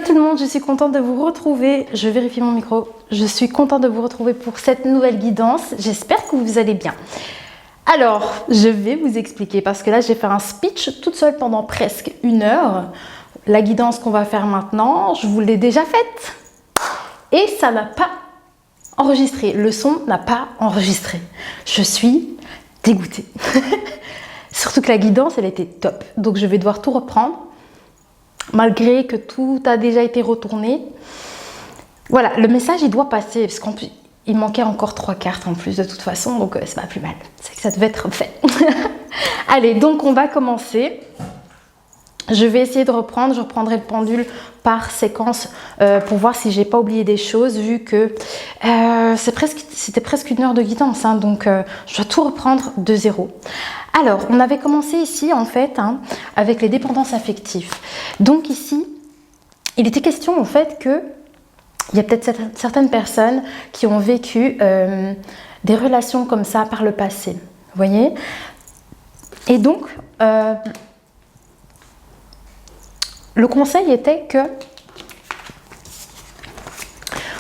tout le monde, je suis contente de vous retrouver. Je vérifie mon micro. Je suis contente de vous retrouver pour cette nouvelle guidance. J'espère que vous allez bien. Alors, je vais vous expliquer parce que là, j'ai fait un speech toute seule pendant presque 1 heure. La guidance qu'on va faire maintenant, je vous l'ai déjà faite. Et ça n'a pas enregistré. Le son n'a pas enregistré. Je suis dégoûtée. Surtout que la guidance, elle était top. Donc, je vais devoir tout reprendre. Malgré que tout a déjà été retourné. Voilà, le message, il doit passer. Parce qu'il manquait encore 3 cartes en plus de toute façon. Donc, c'est pas plus mal. C'est que ça devait être fait. Allez, donc on va commencer. Je vais essayer de reprendre. Je reprendrai le pendule par séquence pour voir si j'ai pas oublié des choses. Vu que c'était presque 1 heure de guidance. Hein, donc, je dois tout reprendre de zéro. Alors, on avait commencé ici, en fait, avec les dépendances affectives. Donc ici, il était question, en fait, qu'il y a peut-être certaines personnes qui ont vécu des relations comme ça par le passé. Vous voyez? Et donc, le conseil était que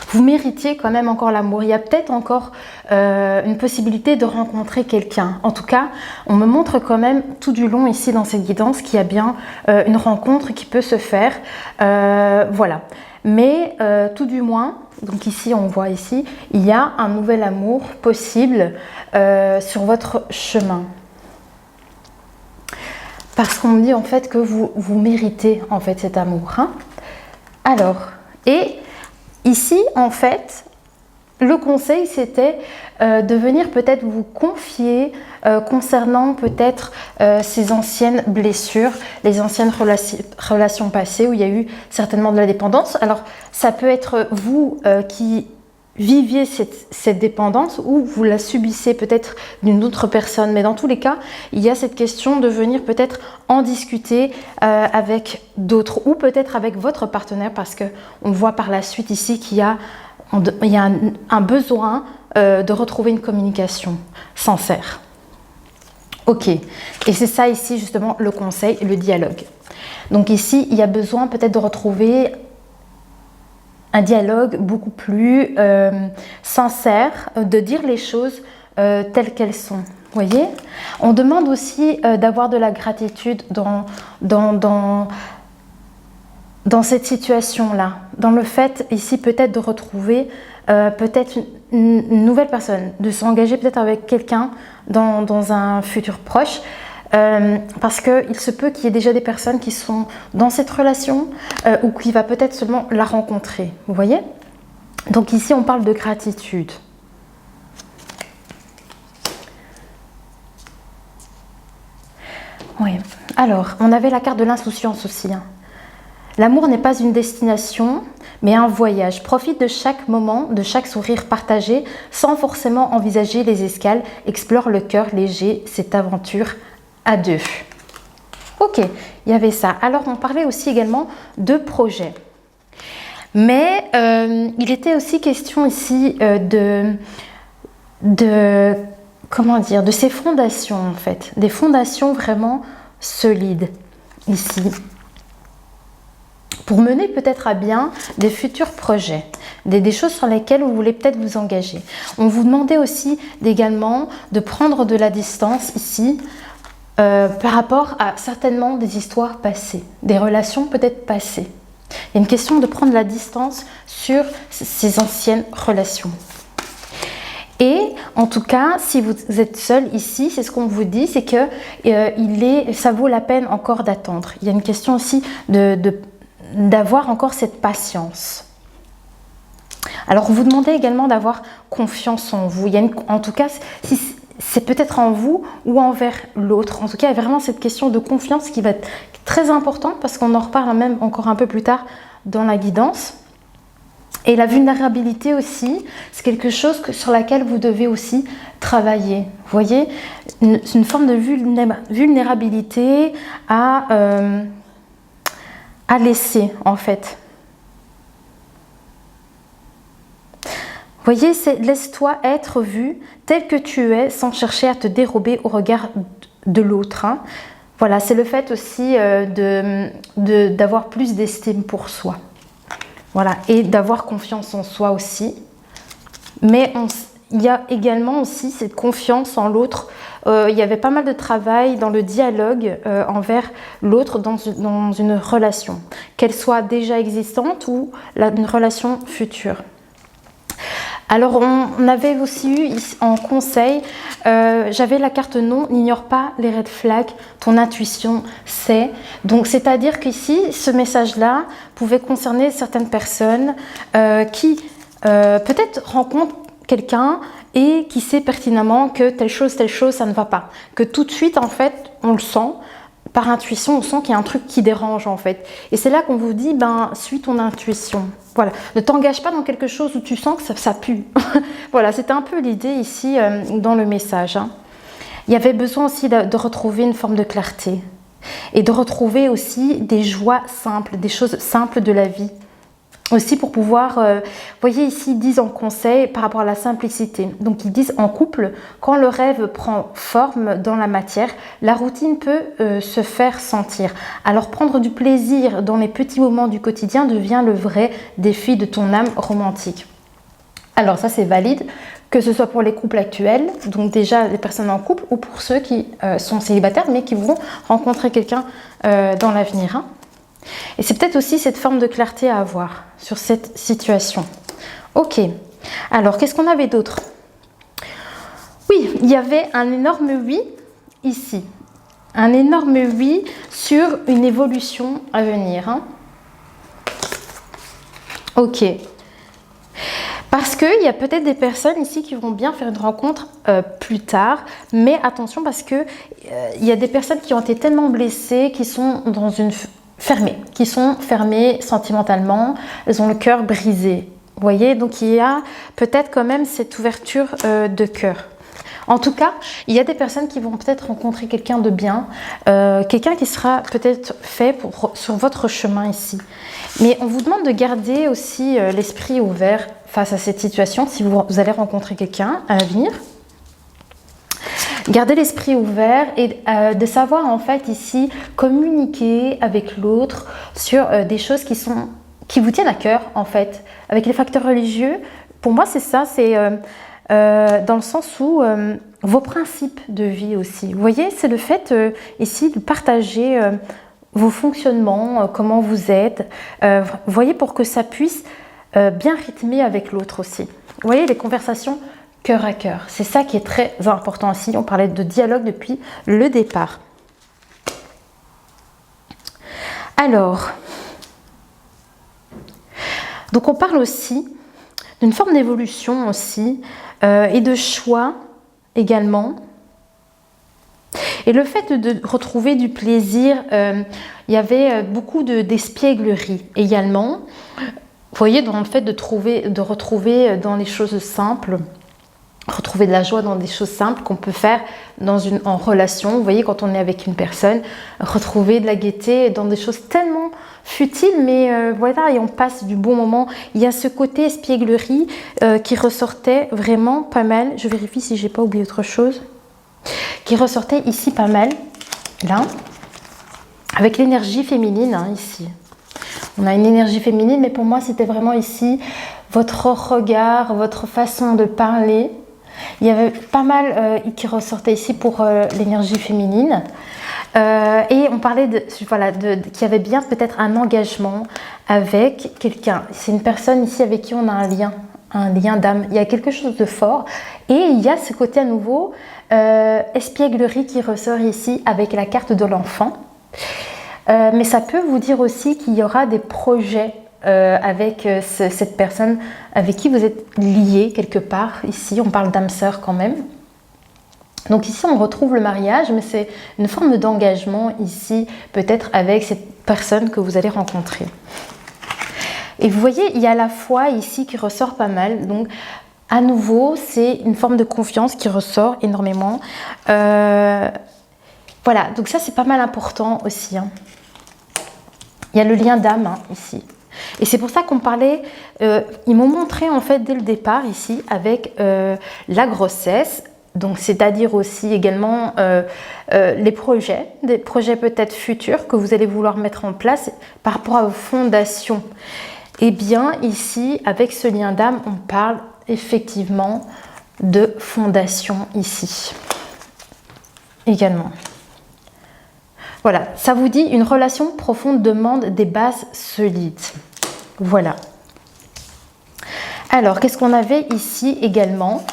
vous méritiez quand même encore l'amour. Il y a peut-être encore une possibilité de rencontrer quelqu'un. En tout cas, on me montre quand même tout du long ici dans cette guidance qu'il y a bien une rencontre qui peut se faire. Voilà. Mais tout du moins, donc ici on voit ici, il y a un nouvel amour possible sur votre chemin. Parce qu'on me dit en fait que vous méritez en fait cet amour. Hein. Alors, et ici, en fait, le conseil, c'était de venir peut-être vous confier concernant peut-être ces anciennes blessures, les anciennes relations passées où il y a eu certainement de la dépendance. Alors, ça peut être vous qui viviez cette dépendance ou vous la subissez peut-être d'une autre personne. Mais dans tous les cas, il y a cette question de venir peut-être en discuter avec d'autres ou peut-être avec votre partenaire parce qu'on voit par la suite ici qu'il y a un besoin de retrouver une communication sincère. Ok, et c'est ça ici justement le conseil, le dialogue. Donc ici, il y a besoin peut-être de retrouver un dialogue beaucoup plus sincère, de dire les choses telles qu'elles sont. Vous voyez? On demande aussi d'avoir de la gratitude dans cette situation-là, dans le fait ici peut-être de retrouver peut-être une nouvelle personne, de s'engager peut-être avec quelqu'un dans un futur proche, parce qu'il se peut qu'il y ait déjà des personnes qui sont dans cette relation ou qui va peut-être seulement la rencontrer, vous voyez? Donc ici on parle de gratitude. Oui, alors on avait la carte de l'insouciance aussi, hein. L'amour n'est pas une destination, mais un voyage. Profite de chaque moment, de chaque sourire partagé, sans forcément envisager les escales. Explore le cœur léger, cette aventure à deux. Ok, il y avait ça. Alors, on parlait aussi également de projets. Mais il était aussi question ici comment dire, de ces fondations, en fait. Des fondations vraiment solides, ici. Pour mener peut-être à bien des futurs projets, des choses sur lesquelles vous voulez peut-être vous engager. On vous demandait aussi également de prendre de la distance ici par rapport à certainement des histoires passées, des relations peut-être passées. Il y a une question de prendre la distance sur ces anciennes relations. Et en tout cas, si vous êtes seul ici, c'est ce qu'on vous dit, c'est que ça vaut la peine encore d'attendre. Il y a une question aussi d'avoir encore cette patience. Alors, vous demandez également d'avoir confiance en vous. En tout cas, si c'est peut-être en vous ou envers l'autre. En tout cas, il y a vraiment cette question de confiance qui va être très importante parce qu'on en reparle même encore un peu plus tard dans la guidance. Et la vulnérabilité aussi, c'est quelque chose sur laquelle vous devez aussi travailler. Vous voyez, c'est une forme de vulnérabilité à laisser en fait. Vous voyez, c'est laisse-toi être vu tel que tu es sans chercher à te dérober au regard de l'autre. Hein. Voilà, c'est le fait aussi d'avoir plus d'estime pour soi. Voilà, et d'avoir confiance en soi aussi. Mais il y a également aussi cette confiance en l'autre. Il y avait pas mal de travail dans le dialogue envers l'autre dans une relation, qu'elle soit déjà existante ou une relation future. Alors, on avait aussi eu en conseil, j'avais la carte non, n'ignore pas les red flags, ton intuition sait. Donc, c'est-à-dire qu'ici, ce message-là pouvait concerner certaines personnes qui peut-être rencontrent quelqu'un et qui sait pertinemment que telle chose, ça ne va pas. Que tout de suite, en fait, on le sent. Par intuition, on sent qu'il y a un truc qui dérange en fait. Et c'est là qu'on vous dit, suis ton intuition. Voilà, ne t'engage pas dans quelque chose où tu sens que ça pue. Voilà, c'était un peu l'idée ici dans le message. Il y avait besoin aussi de retrouver une forme de clarté. Et de retrouver aussi des joies simples, des choses simples de la vie. Aussi pour pouvoir, vous voyez ici, ils disent en conseil par rapport à la simplicité. Donc ils disent en couple, quand le rêve prend forme dans la matière, la routine peut se faire sentir. Alors prendre du plaisir dans les petits moments du quotidien devient le vrai défi de ton âme romantique. Alors ça c'est valide, que ce soit pour les couples actuels, donc déjà les personnes en couple, ou pour ceux qui sont célibataires mais qui vont rencontrer quelqu'un dans l'avenir. Et c'est peut-être aussi cette forme de clarté à avoir sur cette situation. Ok, alors qu'est-ce qu'on avait d'autre? Oui, il y avait un énorme oui ici. Un énorme oui sur une évolution à venir. Ok. Parce qu'il y a peut-être des personnes ici qui vont bien faire une rencontre plus tard. Mais attention parce qu'il y a des personnes qui ont été tellement blessées, qui sont dans une... qui sont fermées sentimentalement, elles ont le cœur brisé. Vous voyez, donc il y a peut-être quand même cette ouverture de cœur. En tout cas, il y a des personnes qui vont peut-être rencontrer quelqu'un de bien, quelqu'un qui sera peut-être fait sur votre chemin ici. Mais on vous demande de garder aussi l'esprit ouvert face à cette situation si vous allez rencontrer quelqu'un à l'avenir. Gardez l'esprit ouvert et de savoir en fait ici communiquer avec l'autre sur des choses qui vous tiennent à cœur en fait. Avec les facteurs religieux, pour moi c'est ça, c'est dans le sens où vos principes de vie aussi. Vous voyez, c'est le fait ici de partager vos fonctionnements, comment vous êtes. Vous voyez, pour que ça puisse bien rythmer avec l'autre aussi. Vous voyez, les conversations cœur à cœur. C'est ça qui est très important ici. On parlait de dialogue depuis le départ. Alors, donc on parle aussi d'une forme d'évolution aussi et de choix également. Et le fait de retrouver du plaisir, il y avait beaucoup d'espièglerie également. Vous voyez, dans le fait de retrouver dans les choses simples, retrouver de la joie dans des choses simples qu'on peut faire en relation. Vous voyez, quand on est avec une personne, retrouver de la gaieté dans des choses tellement futiles, mais voilà, et on passe du bon moment. Il y a ce côté espièglerie qui ressortait vraiment pas mal. Je vérifie si j'ai pas oublié autre chose. Qui ressortait ici pas mal, là, avec l'énergie féminine, ici. On a une énergie féminine, mais pour moi, c'était vraiment ici votre regard, votre façon de parler. Il y avait pas mal qui ressortait ici pour l'énergie féminine. Et on parlait qu'il y avait bien peut-être un engagement avec quelqu'un. C'est une personne ici avec qui on a un lien d'âme. Il y a quelque chose de fort. Et il y a ce côté à nouveau espièglerie qui ressort ici avec la carte de l'enfant. Mais ça peut vous dire aussi qu'il y aura des projets avec cette personne avec qui vous êtes lié quelque part. Ici, on parle d'âme sœur quand même. Donc ici, on retrouve le mariage, mais c'est une forme d'engagement ici, peut-être avec cette personne que vous allez rencontrer. Et vous voyez, il y a la foi ici qui ressort pas mal. Donc, à nouveau, c'est une forme de confiance qui ressort énormément. Voilà, donc ça, c'est pas mal important aussi. Il y a le lien d'âme ici. Et c'est pour ça qu'on parlait, ils m'ont montré en fait dès le départ ici avec la grossesse, donc c'est-à-dire aussi également les projets, des projets peut-être futurs que vous allez vouloir mettre en place par rapport à vos fondations. eh bien ici, avec ce lien d'âme, on parle effectivement de fondation ici. Également. Voilà, ça vous dit une relation profonde demande des bases solides. Voilà. Alors, qu'est-ce qu'on avait ici également?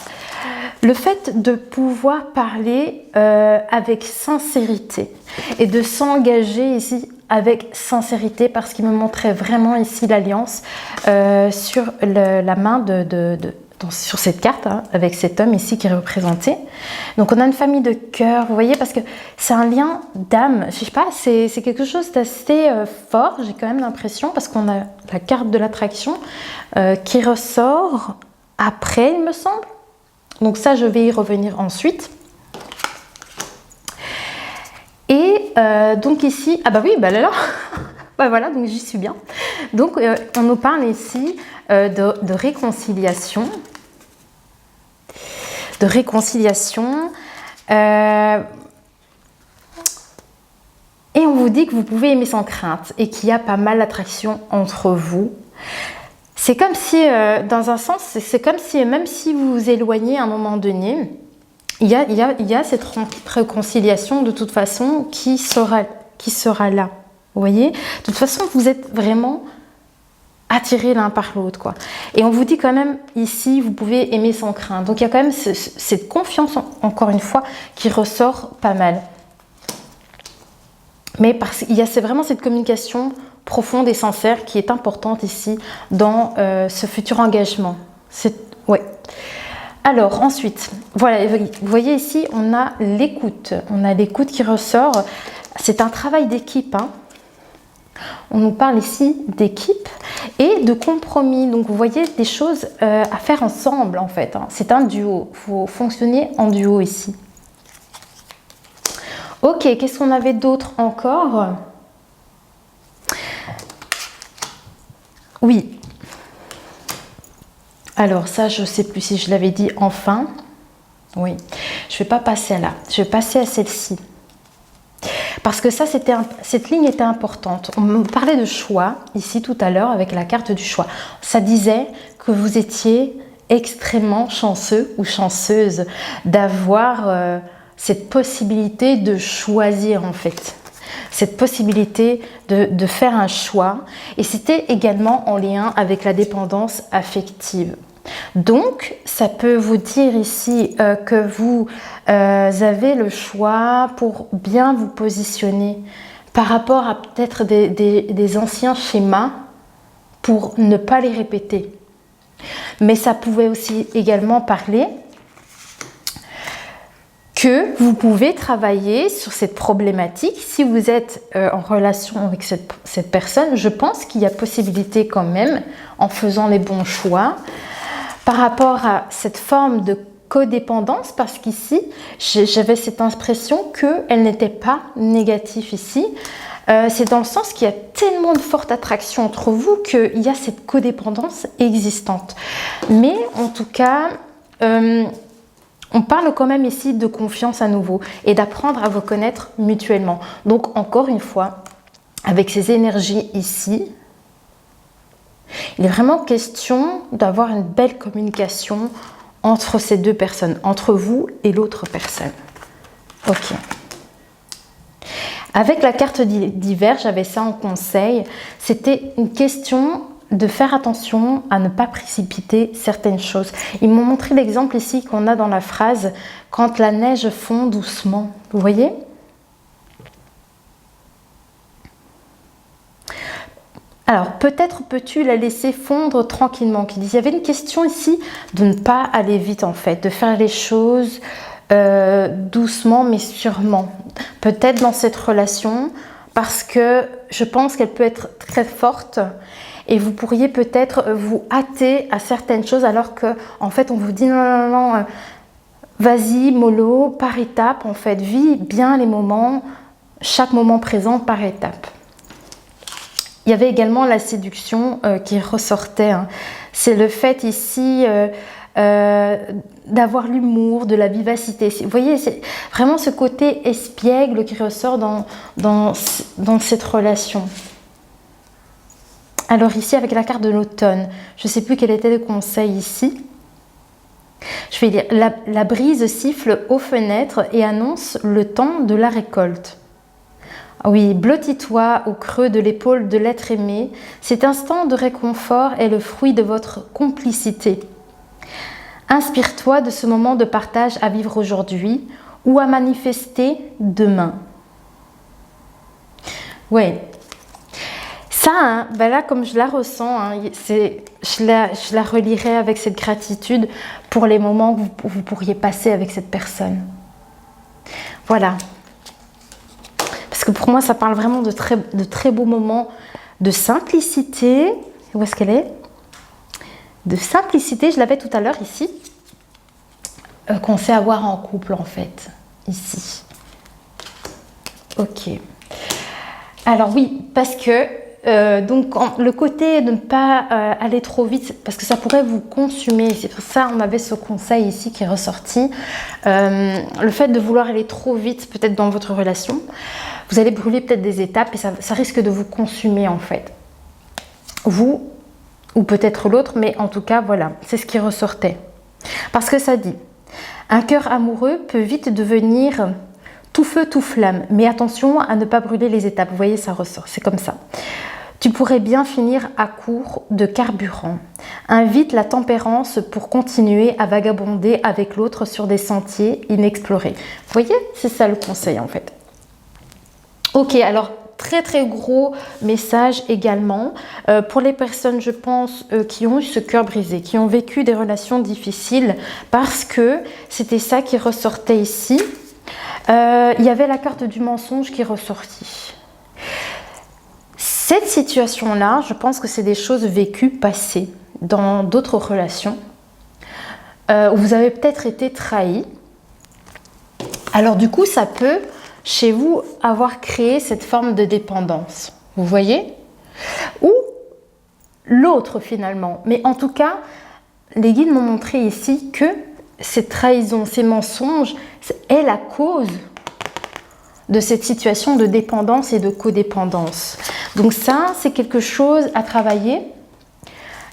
Le fait de pouvoir parler avec sincérité et de s'engager ici avec sincérité, parce qu'il me montrait vraiment ici l'alliance sur la main sur cette carte, hein, avec cet homme ici qui est représenté. Donc on a une famille de cœur, vous voyez, parce que c'est un lien d'âme, je sais pas, c'est quelque chose d'assez fort, j'ai quand même l'impression, parce qu'on a la carte de l'attraction qui ressort après, il me semble. Donc ça, je vais y revenir ensuite. Et donc ici, ah bah oui, bah là, bah voilà, donc j'y suis bien. Donc on nous parle ici de réconciliation. De réconciliation. Et on vous dit que vous pouvez aimer sans crainte et qu'il y a pas mal d'attraction entre vous. C'est comme si, dans un sens, c'est comme si, même si vous vous éloignez à un moment donné, il y a cette réconciliation de toute façon qui sera là. Vous voyez? De toute façon, vous êtes vraiment attirés l'un par l'autre, quoi. Et on vous dit quand même ici, vous pouvez aimer sans crainte. Donc il y a quand même cette confiance, encore une fois, qui ressort pas mal. Mais c'est vraiment cette communication profonde et sincère qui est importante ici dans ce futur engagement. Ouais. Alors ensuite, voilà, vous voyez ici, on a l'écoute. On a l'écoute qui ressort. C'est un travail d'équipe, hein. On nous parle ici d'équipe et de compromis. Donc vous voyez des choses à faire ensemble en fait, hein. C'est un duo. Il faut fonctionner en duo ici. Ok, qu'est-ce qu'on avait d'autre encore? Oui. Alors ça, je ne sais plus si je l'avais dit enfin. Oui. Je ne vais pas passer à là. Je vais passer à celle-ci. Parce que ça, cette ligne était importante. On me parlait de choix, ici tout à l'heure, avec la carte du choix. Ça disait que vous étiez extrêmement chanceux ou chanceuse d'avoir cette possibilité de choisir, en fait. Cette possibilité de faire un choix. Et c'était également en lien avec la dépendance affective. Donc, ça peut vous dire ici que vous avez le choix pour bien vous positionner par rapport à peut-être des anciens schémas pour ne pas les répéter. Mais ça pouvait aussi également parler que vous pouvez travailler sur cette problématique. Si vous êtes en relation avec cette personne, je pense qu'il y a possibilité quand même, en faisant les bons choix, par rapport à cette forme de codépendance, parce qu'ici, j'avais cette impression qu'elle n'était pas négative ici. C'est dans le sens qu'il y a tellement de forte attraction entre vous qu'il y a cette codépendance existante. Mais en tout cas, on parle quand même ici de confiance à nouveau et d'apprendre à vous connaître mutuellement. Donc encore une fois, avec ces énergies ici, il est vraiment question d'avoir une belle communication entre ces deux personnes, entre vous et l'autre personne. Ok. Avec la carte d'hiver, j'avais ça en conseil. C'était une question de faire attention à ne pas précipiter certaines choses. Ils m'ont montré l'exemple ici qu'on a dans la phrase « quand la neige fond doucement ». Vous voyez ? Alors, peut-être peux-tu la laisser fondre tranquillement. Il y avait une question ici de ne pas aller vite en fait, de faire les choses doucement mais sûrement. Peut-être dans cette relation, parce que je pense qu'elle peut être très forte et vous pourriez peut-être vous hâter à certaines choses alors que en fait on vous dit non, vas-y mollo, par étapes en fait, vis bien les moments, chaque moment présent par étapes. Il y avait également la séduction qui ressortait, hein. C'est le fait ici d'avoir l'humour, de la vivacité. Vous voyez, c'est vraiment ce côté espiègle qui ressort dans cette relation. Alors ici, avec la carte de l'automne, je ne sais plus quel était le conseil ici. Je vais lire. La brise siffle aux fenêtres et annonce le temps de la récolte. Oui, blottis-toi au creux de l'épaule de l'être aimé. Cet instant de réconfort est le fruit de votre complicité. Inspire-toi de ce moment de partage à vivre aujourd'hui ou à manifester demain. Oui. Ça, hein, ben là, comme je la ressens, hein, je la relirai avec cette gratitude pour les moments que vous pourriez passer avec cette personne. Voilà. Parce que pour moi, ça parle vraiment de très beaux moments de simplicité. Où est-ce qu'elle est? De simplicité, je l'avais tout à l'heure ici, qu'on sait avoir en couple en fait, ici. Ok. Alors oui, parce que donc le côté de ne pas aller trop vite, parce que ça pourrait vous consumer, c'est pour ça on avait ce conseil ici qui est ressorti. Le fait de vouloir aller trop vite peut-être dans votre relation, vous allez brûler peut-être des étapes et ça risque de vous consumer en fait. Vous, ou peut-être l'autre, mais en tout cas voilà, c'est ce qui ressortait. Parce que ça dit, un cœur amoureux peut vite devenir tout feu, tout flamme, mais attention à ne pas brûler les étapes. Vous voyez, ça ressort, c'est comme ça. Tu pourrais bien finir à court de carburant. Invite la tempérance pour continuer à vagabonder avec l'autre sur des sentiers inexplorés. Vous voyez, c'est ça le conseil en fait. Ok, alors très gros message également pour les personnes, je pense, qui ont eu ce cœur brisé, qui ont vécu des relations difficiles, parce que c'était ça qui ressortait ici. Il y avait la carte du mensonge qui est ressortie. Cette situation-là, je pense que c'est des choses vécues, passées, dans d'autres relations, où vous avez peut-être été trahi. Alors du coup, ça peut, chez vous, avoir créé cette forme de dépendance. Vous voyez? Ou l'autre finalement. Mais en tout cas, les guides m'ont montré ici que cette trahison, ces mensonges, est la cause de cette situation de dépendance et de codépendance. Donc ça, c'est quelque chose à travailler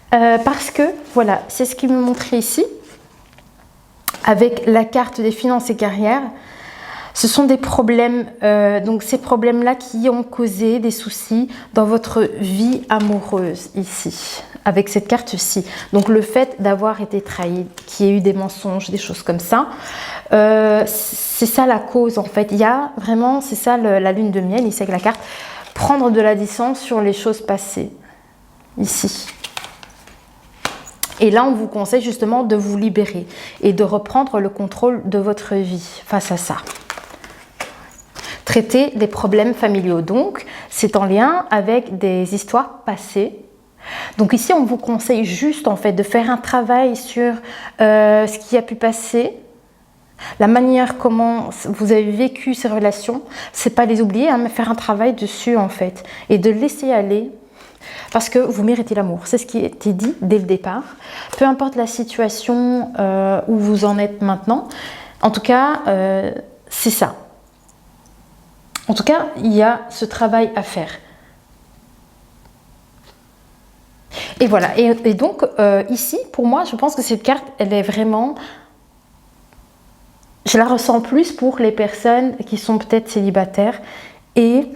parce que, voilà, c'est ce qu'il me montrait ici, avec la carte des finances et carrières. Ce sont des problèmes, donc ces problèmes-là qui ont causé des soucis dans votre vie amoureuse ici, avec cette carte-ci. Donc le fait d'avoir été trahi, qu'il y ait eu des mensonges, des choses comme ça, c'est ça la cause en fait. Il y a vraiment, c'est ça la lune de miel, ici avec la carte, prendre de la distance sur les choses passées, ici. Et là, on vous conseille justement de vous libérer et de reprendre le contrôle de votre vie face à ça. Traiter des problèmes familiaux. Donc, c'est en lien avec des histoires passées. Donc ici, on vous conseille juste en fait de faire un travail sur ce qui a pu passer, la manière comment vous avez vécu ces relations. C'est pas les oublier, hein, mais faire un travail dessus en fait et de laisser aller. Parce que vous méritez l'amour, c'est ce qui a été dit dès le départ. Peu importe la situation où vous en êtes maintenant, en tout cas, c'est ça. En tout cas, il y a ce travail à faire. Et voilà, et donc ici, pour moi, je pense que cette carte, elle est vraiment... Je la ressens plus pour les personnes qui sont peut-être célibataires et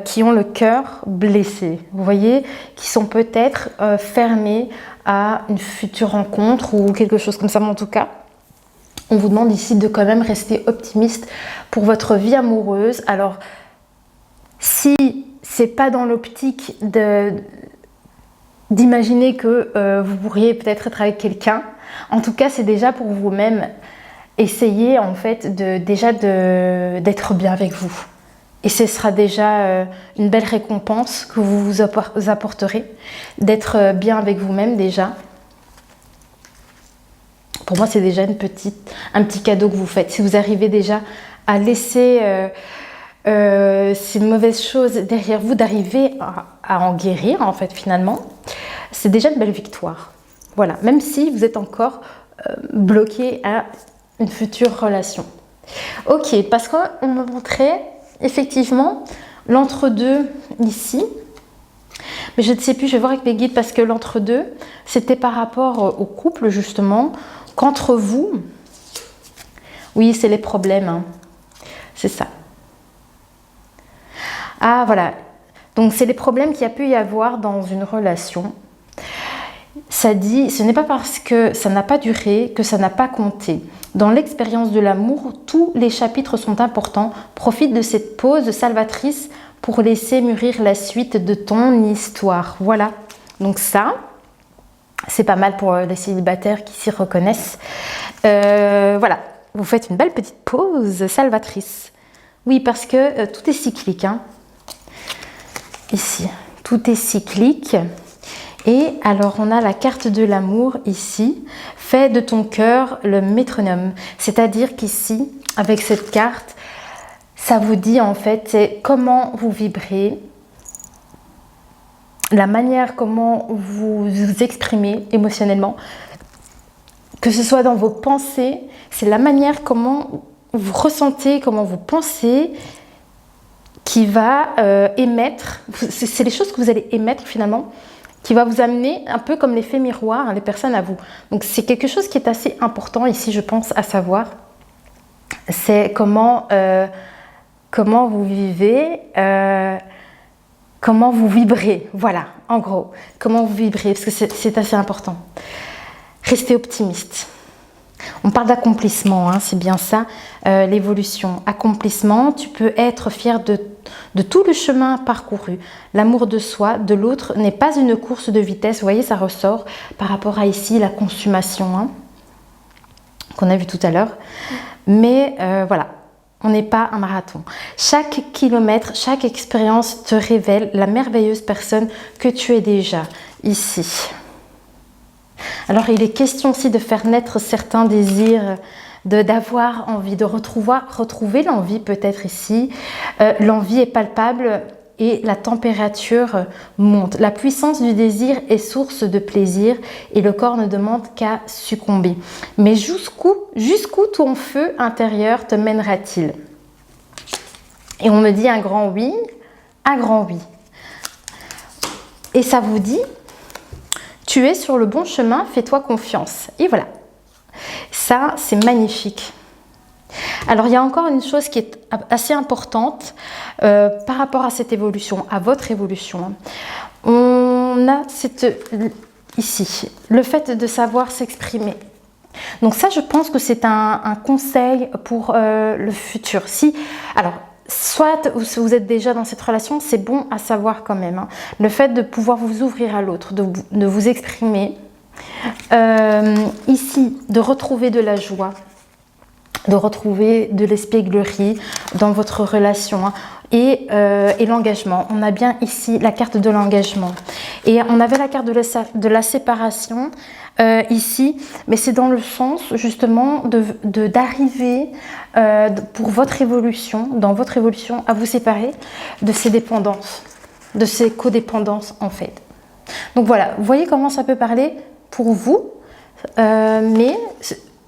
qui ont le cœur blessé, vous voyez, qui sont peut-être fermés à une future rencontre ou quelque chose comme ça, mais en tout cas, on vous demande ici de quand même rester optimiste pour votre vie amoureuse. Alors, si c'est pas dans l'optique d'imaginer que vous pourriez peut-être être avec quelqu'un, en tout cas, c'est déjà pour vous-même essayer en fait d'être bien avec vous. Et ce sera déjà une belle récompense que vous vous apporterez, d'être bien avec vous-même déjà. Pour moi, c'est déjà un petit cadeau que vous faites. Si vous arrivez déjà à laisser ces mauvaises choses derrière vous, d'arriver à en guérir en fait finalement, c'est déjà une belle victoire. Voilà, même si vous êtes encore bloqué à une future relation. Ok, parce qu'on me montrait effectivement l'entre-deux ici. Mais je ne sais plus, je vais voir avec mes guides parce que l'entre-deux, c'était par rapport au couple justement, qu'entre vous, oui, c'est les problèmes, hein. C'est ça. Ah, voilà. Donc, c'est les problèmes qu'il y a pu y avoir dans une relation. Ça dit, ce n'est pas parce que ça n'a pas duré que ça n'a pas compté. Dans l'expérience de l'amour, tous les chapitres sont importants. Profite de cette pause salvatrice pour laisser mûrir la suite de ton histoire. Voilà. Donc ça, c'est pas mal pour les célibataires qui s'y reconnaissent. Voilà. Vous faites une belle petite pause salvatrice. Oui, parce que tout est cyclique, hein. Ici, tout est cyclique. Et alors, on a la carte de l'amour ici. Fais de ton cœur le métronome. C'est-à-dire qu'ici, avec cette carte, ça vous dit en fait c'est comment vous vibrez, la manière comment vous vous exprimez émotionnellement, que ce soit dans vos pensées, c'est la manière comment vous ressentez, comment vous pensez, qui va émettre, c'est les choses que vous allez émettre finalement, qui va vous amener un peu comme l'effet miroir, hein, les personnes à vous. Donc c'est quelque chose qui est assez important ici, je pense, à savoir. C'est comment vous vivez, comment vous vibrez. Voilà, en gros, comment vous vibrez, parce que c'est assez important. Restez optimiste. On parle d'accomplissement, hein, c'est bien ça, l'évolution. Accomplissement, tu peux être fier de tout le chemin parcouru. L'amour de soi, de l'autre, n'est pas une course de vitesse. Vous voyez, ça ressort par rapport à ici, la consommation, hein, qu'on a vu tout à l'heure. Mais voilà, on n'est pas un marathon. Chaque kilomètre, chaque expérience te révèle la merveilleuse personne que tu es déjà ici. Alors, il est question aussi de faire naître certains désirs, d'avoir envie, de retrouver l'envie peut-être ici. L'envie est palpable et la température monte. La puissance du désir est source de plaisir et le corps ne demande qu'à succomber. Mais jusqu'où ton feu intérieur te mènera-t-il? Et on me dit un grand oui, un grand oui. Et ça vous dit, tu es sur le bon chemin, fais-toi confiance. Et voilà. Ça, c'est magnifique. Alors, il y a encore une chose qui est assez importante par rapport à cette évolution, à votre évolution. On a ici, le fait de savoir s'exprimer. Donc ça, je pense que c'est un conseil pour le futur. Alors, soit vous êtes déjà dans cette relation, c'est bon à savoir quand même, hein. Le fait de pouvoir vous ouvrir à l'autre, de vous exprimer. Ici, de retrouver de la joie, de retrouver de l'espièglerie dans votre relation, hein, et l'engagement. On a bien ici la carte de l'engagement. Et on avait la carte de la séparation ici, mais c'est dans le sens justement d'arriver pour votre évolution, dans votre évolution, à vous séparer de ces dépendances, de ces codépendances en fait. Donc voilà, vous voyez comment ça peut parler pour vous, mais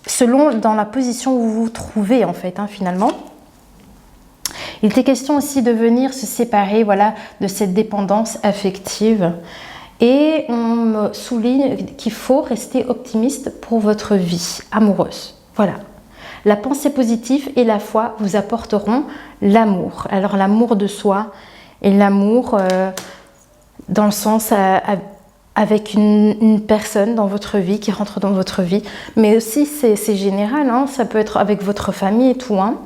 selon dans la position où vous vous trouvez en fait, hein, finalement. Il était question aussi de venir se séparer, voilà, de cette dépendance affective. Et on me souligne qu'il faut rester optimiste pour votre vie amoureuse. Voilà. La pensée positive et la foi vous apporteront l'amour. Alors l'amour de soi et l'amour dans le sens avec une personne dans votre vie, qui rentre dans votre vie. Mais aussi, c'est général, hein, ça peut être avec votre famille et tout, hein.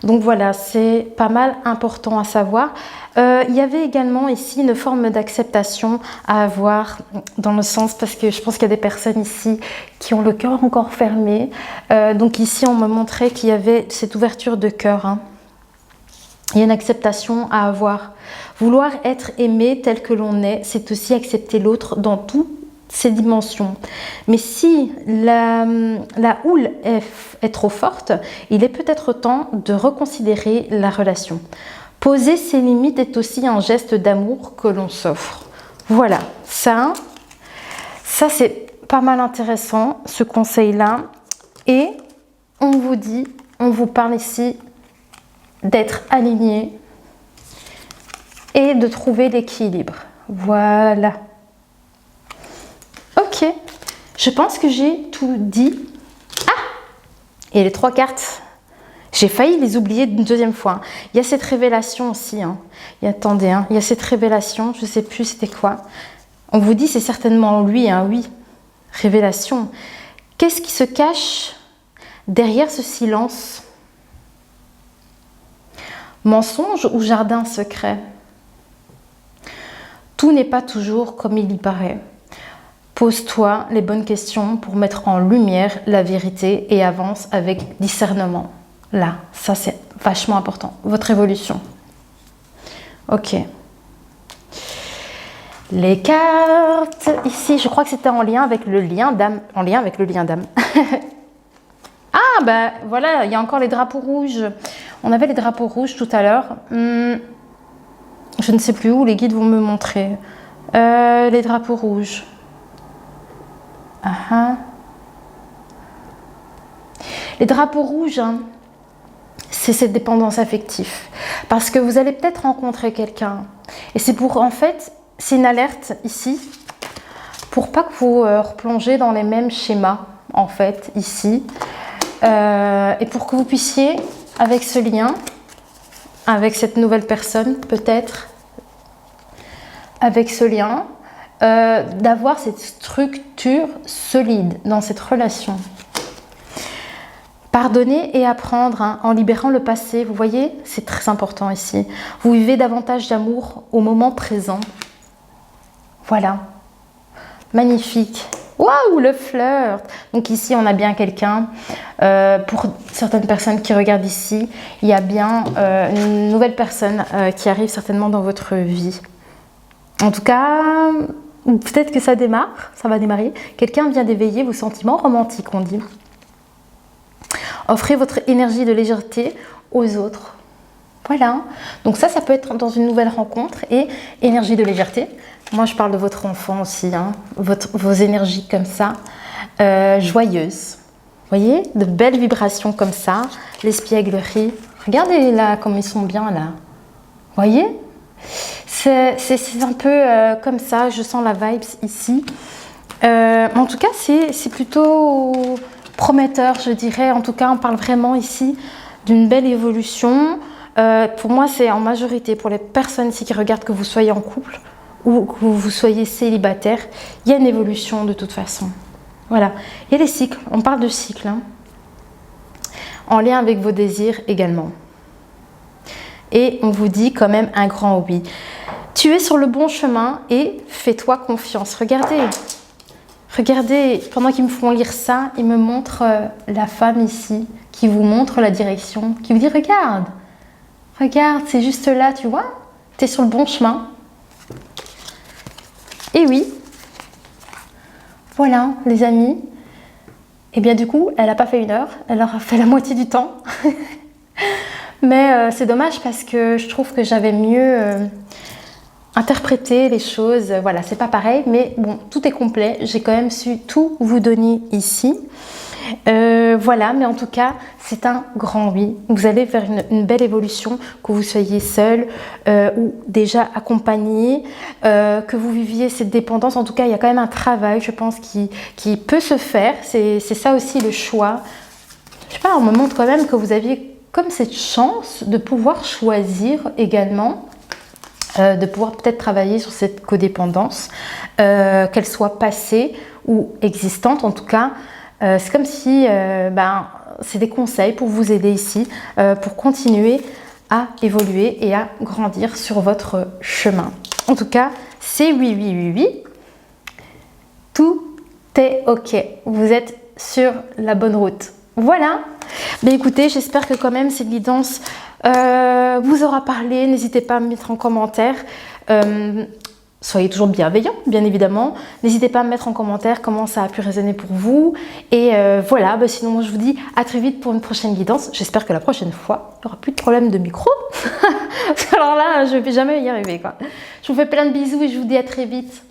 Donc voilà, c'est pas mal important à savoir. Il y avait également ici une forme d'acceptation à avoir, dans le sens, parce que je pense qu'il y a des personnes ici qui ont le cœur encore fermé. Donc ici, on me montrait qu'il y avait cette ouverture de cœur, hein. Il y a une acceptation à avoir. Vouloir être aimé tel que l'on est, c'est aussi accepter l'autre dans toutes ses dimensions. Mais si la houle est trop forte, il est peut-être temps de reconsidérer la relation. Poser ses limites est aussi un geste d'amour que l'on s'offre. Voilà, ça c'est pas mal intéressant, ce conseil-là. Et on vous parle ici d'être aligné et de trouver l'équilibre. Voilà. Ok. Je pense que j'ai tout dit. Ah! Et les 3 cartes. J'ai failli les oublier une deuxième fois. Il y a cette révélation aussi. Hein. Attendez, hein. Il y a cette révélation. Je ne sais plus c'était quoi. On vous dit c'est certainement lui. Hein, oui. Révélation. Qu'est-ce qui se cache derrière ce silence? Mensonge ou jardin secret? Tout n'est pas toujours comme il y paraît. Pose-toi les bonnes questions pour mettre en lumière la vérité et avance avec discernement. Là, ça c'est vachement important. Votre évolution. Ok. Les cartes ici, je crois que c'était en lien avec le lien d'âme. En lien avec le lien d'âme. Ah ben voilà, il y a encore les drapeaux rouges. On avait les drapeaux rouges tout à l'heure. Je ne sais plus où, les guides vont me montrer. Les drapeaux rouges. Les drapeaux rouges, hein, c'est cette dépendance affective. Parce que vous allez peut-être rencontrer quelqu'un. Et c'est pour, en fait, c'est une alerte ici. Pour pas que vous replongez dans les mêmes schémas, en fait, ici. Et pour que vous puissiez, avec ce lien, avec cette nouvelle personne, peut-être, avec ce lien, d'avoir cette structure solide dans cette relation. Pardonner et apprendre hein, en libérant le passé, vous voyez, c'est très important ici. Vous vivez davantage d'amour au moment présent. Voilà. Magnifique. Waouh, le flirt. Donc ici, on a bien quelqu'un. Pour certaines personnes qui regardent ici, il y a bien une nouvelle personne qui arrive certainement dans votre vie. En tout cas, peut-être que ça démarre, ça va démarrer. Quelqu'un vient d'éveiller vos sentiments romantiques, on dit. Offrez votre énergie de légèreté aux autres. Voilà. Donc ça peut être dans une nouvelle rencontre et énergie de légèreté. Moi, je parle de votre enfant aussi, hein. Vos énergies comme ça, joyeuses. Vous voyez, de belles vibrations comme ça, l'espièglerie. Regardez là, comme ils sont bien là. Vous voyez? C'est un peu comme ça, je sens la vibe ici. En tout cas, c'est plutôt prometteur, je dirais. En tout cas, on parle vraiment ici d'une belle évolution. Pour moi, c'est en majorité pour les personnes ici qui regardent que vous soyez en couple ou que vous soyez célibataire. Il y a une évolution de toute façon. Voilà. Il y a les cycles. On parle de cycles. Hein. En lien avec vos désirs également. Et on vous dit quand même un grand oui. Tu es sur le bon chemin et fais-toi confiance. Regardez. Regardez, pendant qu'ils me font lire ça, ils me montrent la femme ici qui vous montre la direction, qui vous dit regarde, regarde, c'est juste là, tu vois, tu es sur le bon chemin. Et oui, voilà les amis. Et bien du coup, elle n'a pas fait 1 heure, elle aura fait la moitié du temps. Mais c'est dommage parce que je trouve que j'avais mieux interprété les choses. Voilà, c'est pas pareil, mais bon, tout est complet. J'ai quand même su tout vous donner ici. Voilà, mais en tout cas, c'est un grand oui. Vous allez vers une belle évolution, que vous soyez seul ou déjà accompagné, que vous viviez cette dépendance. En tout cas, il y a quand même un travail, je pense, qui peut se faire. C'est ça aussi le choix. Je sais pas, on me montre quand même que vous aviez comme cette chance de pouvoir choisir également, de pouvoir peut-être travailler sur cette codépendance, qu'elle soit passée ou existante. En tout cas, c'est comme si c'est des conseils pour vous aider ici, pour continuer à évoluer et à grandir sur votre chemin. En tout cas, c'est oui, oui, oui, oui. Tout est OK. Vous êtes sur la bonne route. Voilà. Mais écoutez, j'espère que quand même cette guidance vous aura parlé. N'hésitez pas à me mettre en commentaire. Soyez toujours bienveillants, bien évidemment. N'hésitez pas à me mettre en commentaire comment ça a pu résonner pour vous. Et voilà, sinon moi je vous dis à très vite pour une prochaine guidance. J'espère que la prochaine fois, il n'y aura plus de problème de micro. Alors là, je ne vais jamais y arriver, quoi. Je vous fais plein de bisous et je vous dis à très vite.